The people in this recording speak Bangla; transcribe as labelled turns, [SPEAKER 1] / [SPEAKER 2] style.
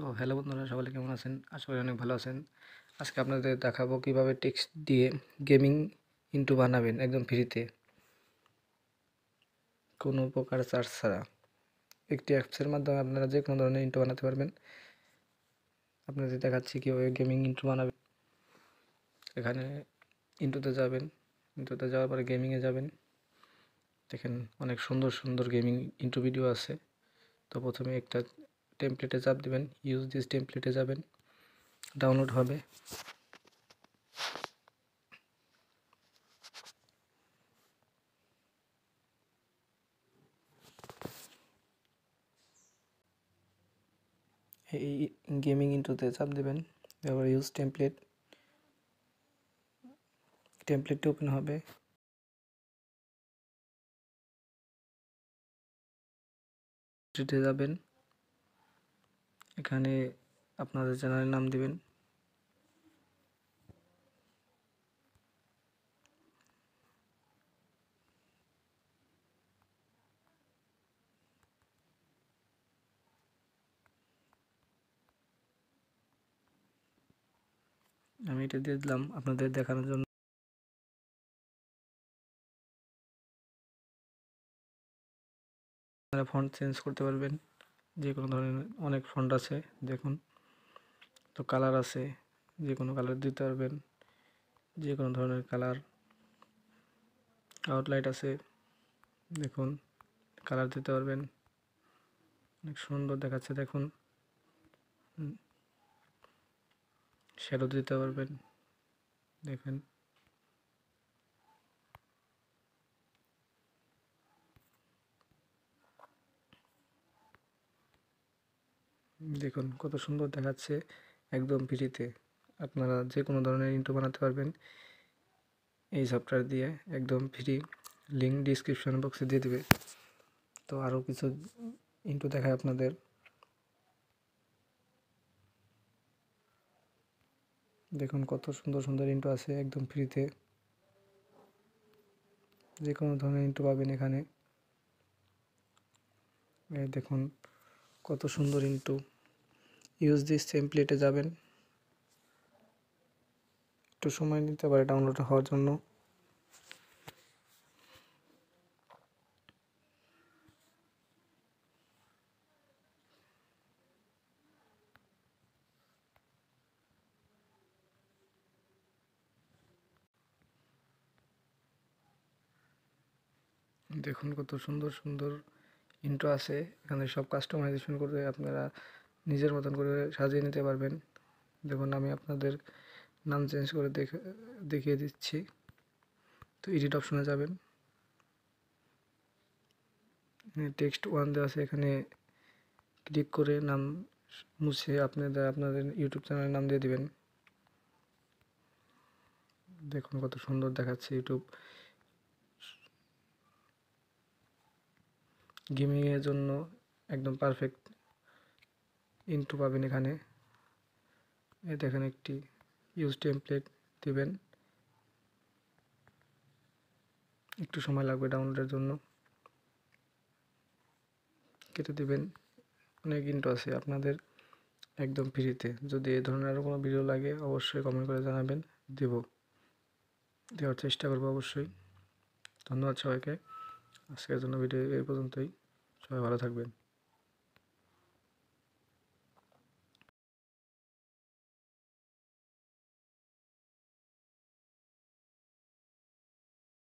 [SPEAKER 1] তো হ্যালো বন্ধুরা, সকলে কেমন আছেন? আশা করি অনেক ভালো আছেন। আজকে আপনাদের দেখাবো কিভাবে টেক্সট দিয়ে গেমিং ইন্ট্রো বানাবেন একদম ফ্রিতে, কোনো প্রকার চার্জ ছাড়া। একটি অ্যাপসের মাধ্যমে আপনারা যে কোনো ধরনের ইন্ট্রো বানাতে পারবেন। আপনাদের দেখাচ্ছি কীভাবে গেমিং ইন্ট্রো বানাবেন। এখানে ইন্ট্রোতে যাবেন, ইন্ট্রোতে যাওয়ার পরে গেমিংয়ে যাবেন। দেখেন অনেক সুন্দর সুন্দর গেমিং ইন্ট্রো ভিডিও আছে। তো প্রথমে একটা টেমপ্লেটে চাপ দেবেন, ইউজ দিস টেমপ্লেটে যাবেন, ডাউনলোড হবে। এই গেমিং ইন্ট্রোতে চাপ দেবেন, এবার ইউজ টেমপ্লেটটি ওপেন হবে। যাবেন, এখানে আপনাদের চ্যানেলের নাম দিবেন। আমি এটা দিয়ে দিলাম আপনাদের দেখানোর জন্য। আপনারা ফন্ট চেঞ্জ করতে পারবেন, যে কোনো ধরনের অনেক ফন্ট আছে দেখুন। তো কালার আছে, যে কোনো কালার দিতে পারবেন, যে কোনো ধরনের কালার। আউটলাইট আছে, দেখুন কালার দিতে পারবেন, অনেক সুন্দর দেখাচ্ছে দেখুন। শ্যাডো দিতে পারবেন, দেখেন। দেখুন কত সুন্দর দেখাচ্ছে একদম ফ্রিতে। আপনারা যে কোনো ধরনের ইন্ট্রো বানাতে পারবেন এই সফটওয়্যার দিয়ে, একদম ফ্রি। লিঙ্ক ডিসক্রিপশন বক্সে দিয়ে দেবে। তো আরও কিছু ইন্ট্রো দেখায় আপনাদের। দেখুন কত সুন্দর সুন্দর ইন্ট্রো আছে একদম ফ্রিতে, যে কোনো ধরনের ইন্ট্রো পাবেন এখানে। দেখুন কত সুন্দর ইন্ট্রো। ইউজ দিস টেমপ্লেটে যাবেন, একটু সময় নিতে পারে ডাউনলোড হওয়ার জন্য। দেখুন কত সুন্দর সুন্দর ইন্ট্রো আছে এখানে, সব কাস্টমাইজেশন করে আপনারা নিজের মতন করে সাজিয়ে নিতে পারবেন। দেখুন আমি আপনাদের নাম চেঞ্জ করে দেখিয়ে দিচ্ছি। তো এডিট অপশনে যাবেন, টেক্সট 1 দেওয়া আছে, এখানে ক্লিক করে নাম মুছে আপনাদের ইউটিউব চ্যানেলের নাম দিয়ে দিবেন। দেখুন কত সুন্দর দেখাচ্ছে ইউটিউব। গেমিংয়ের জন্য একদম পারফেক্ট ইন্ট্রো পাবেন এখানে। দেখেন একটি ইউজ টেমপ্লেট দিবেন, একটু সময় লাগবে ডাউনলোডের জন্য, কেটে দিবেন। অনেক ইন্ট্রো আছে আপনাদের একদম ফ্রিতে। যদি এই ধরনের আরও কোনো ভিডিও লাগে অবশ্যই কমেন্ট করে জানাবেন, দেওয়ার চেষ্টা করবো অবশ্যই। ধন্যবাদ সবাইকে। আজকের জন্য ভিডিও এই পর্যন্তই। সবাই ভালো থাকবেন।